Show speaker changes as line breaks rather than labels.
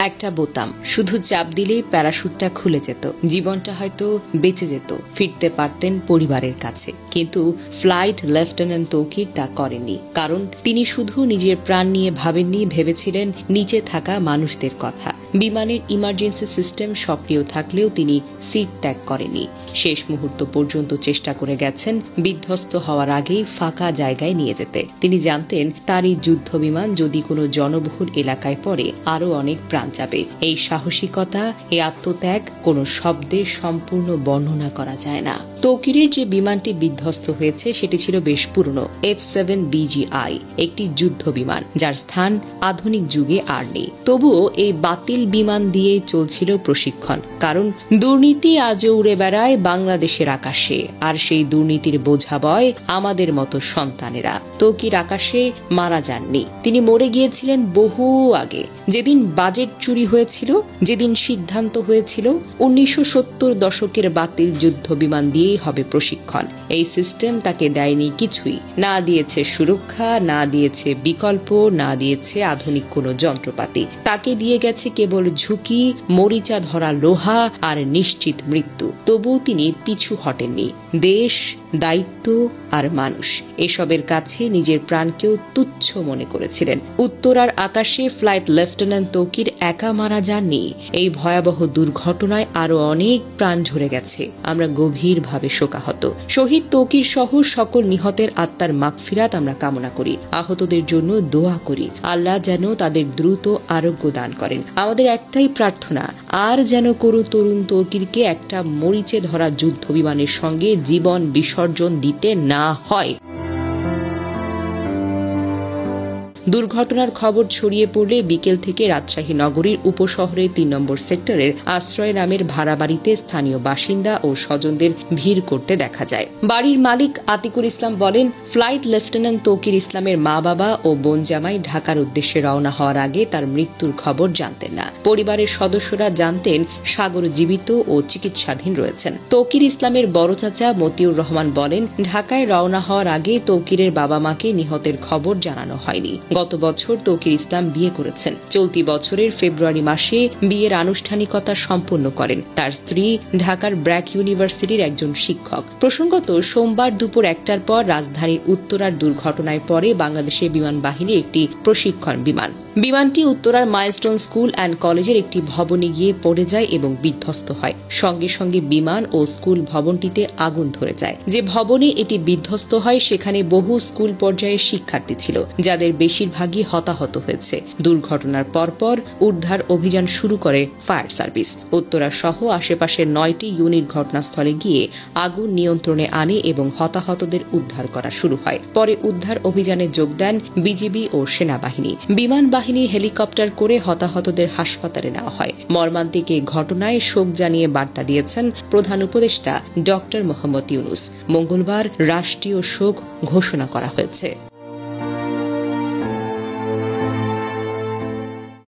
একটা বোতাম, শুধু চাপ দিলেই প্যারাশুটটা খুলে যেত, জীবনটা হয়তো বেঁচে যেত, ফিরতে পারতেন পরিবারের কাছে। কিন্তু ফ্লাইট লেফটেন্যান্ট তৌকির তা করেননি, কারণ তিনি শুধু নিজের প্রাণ নিয়ে ভাবেননি, ভেবেছিলেন নিচে থাকা মানুষদের কথা। বিমানের ইমার্জেন্সি সিস্টেম সক্রিয় থাকলেও তিনি সিট ত্যাগ করেননি। শেষ মুহূর্ত পর্যন্ত চেষ্টা করে গেছেন বিধ্বস্ত হওয়ার আগেই ফাঁকা জায়গায় নিয়ে যেতে। তিনি জানতেন তার এই যুদ্ধ বিমান যদি কোনো জনবহুল এলাকায় পড়ে আরও অনেক প্রাণ যাবে। এই সাহসিকতা, এই আত্মত্যাগ কোনো শব্দে সম্পূর্ণ বর্ণনা করা যায় না। তৌকিরের যে বিমানটি বিধ্বস্ত হয়েছে সেটি ছিল বেশ পুরনো F-7BGI, একটি যুদ্ধ বিমান যার স্থান আধুনিক যুগে আর নেই। তবুও এই বাতিল বিমান দিয়েই চলছিল প্রশিক্ষণ, কারণ দুর্নীতি আজও উড়ে বেড়ায় বাংলাদেশের আকাশে, আর সেই দুর্নীতির বোঝা বয় আমাদের মতো সন্তানেরা। তৌকির আকাশে মারা যাননি, তিনি মরে গিয়েছিলেন বহু আগে। যেদিন বাজেট চুরি হয়েছিল, যেদিন সিদ্ধান্ত হয়েছিল 1970 দশকের বাতিল যুদ্ধ বিমান দিয়েই হবে প্রশিক্ষণ, এই সিস্টেম তাকে দেয়নি কিছুই, না দিয়েছে সুরক্ষা, না দিয়েছে বিকল্প, না দিয়েছে আধুনিক কোনো যন্ত্রপাতি। তাকে দিয়ে গেছে কেবল ঝুঁকি, মরিচা ধরা লোহা আর নিশ্চিত মৃত্যু। তবুও তিনি পিছু হটেননি। দেশ, দায়িত্ব আর মানুষ, এসবের কাছে নিজের প্রাণকেও তুচ্ছ মনে করেছিলেন। উত্তরার আকাশে ফ্লাইট লেফটেন্যান্ট তৌকির একা মারা যাননি। এই ভয়াবহ দুর্ঘটনায় আরো অনেক প্রাণ ঝরে গেছে। আমরা গভীরভাবে শোকাহত। শহীদ তৌকির সহ সকল নিহতের আত্মার মাগফিরাত আমরা কামনা করি। আহতদের জন্য দোয়া করি, আল্লাহ যেন তাদের দ্রুত আরোগ্য দান করেন। আমাদের একটাই প্রার্থনা, আর যেন কোনো তরুণ তৌকিরকে একটা মরিচে ধরা যুদ্ধ বিমানের সঙ্গে জীবন বিসর্জন দিতে না হয়। দুর্ঘটনার খবর ছড়িয়ে পড়লে বিকেল থেকে রাজশাহী নগরীর উপশহরের 3 নম্বর সেক্টরের আশ্রয় নামের ভাড়া বাড়িতে স্থানীয় বাসিন্দা ও স্বজনদের ভিড় করতে দেখা যায়। বাড়ির মালিক আতিকুল ইসলাম বলেন, ফ্লাইট লেফটেন্যান্ট তৌকির ইসলামের মা বাবা ও বোন জামাই ঢাকার উদ্দেশ্যে রওনা হওয়ার আগে তার মৃত্যুর খবর জানতেন না। পরিবারের সদস্যরা জানতেন সাগর জীবিত ও চিকিৎসাধীন রয়েছেন। তৌকির ইসলামের বড় চাচা মতিউর রহমান বলেন, ঢাকায় রওনা হওয়ার আগে তৌকিরের বাবা মাকে নিহতের খবর জানানো হয়নি। গত বছর তৌকির ইসলাম বিয়ে করেছেন। চলতি বছরের ফেব্রুয়ারি মাসে বিয়ের আনুষ্ঠানিকতা সম্পন্ন করেন। তার স্ত্রী ঢাকার ব্র্যাক ইউনিভার্সিটির একজন শিক্ষক। প্রসঙ্গত, সোমবার দুপুর 1টার পর রাজধানীর উত্তরার দুর্ঘটনায় পরে বাংলাদেশের বিমান বাহিনীর একটি প্রশিক্ষণ বিমান। বিমানটি উত্তরার মাইলস্টোন স্কুল অ্যান্ড কলেজের একটি ভবনে গিয়ে পড়ে যায় এবং বিধ্বস্ত হয়। সঙ্গে সঙ্গে বিমান ও স্কুল ভবনটিতে আগুন ধরে যায়। যে ভবনে এটি বিধ্বস্ত হয় সেখানে বহু স্কুল পর্যায়ের শিক্ষার্থী ছিল, যাদের বেশিরভাগই হতাহত হয়েছে। দুর্ঘটনার পরপর উদ্ধার অভিযান শুরু করে ফায়ার সার্ভিস। উত্তরা সহ আশেপাশের 9টি ইউনিট ঘটনাস্থলে গিয়ে আগুন নিয়ন্ত্রণে আনে এবং হতাহতদের উদ্ধার করা শুরু হয়। পরে উদ্ধার অভিযানে যোগ দেন বিজিবি ও সেনাবাহিনী। বিমান বাহিনীর হেলিকপ্টার করে হতাহতদের হাসপাতালে নেওয়া হয়। মর্মান্তিক এই ঘটনায় শোক জানিয়ে বার্তা দিয়েছেন প্রধান উপদেষ্টা ডক্টর মোহাম্মদ ইউনূস। মঙ্গলবার রাষ্ট্রীয় শোক ঘোষণা করা হয়েছে।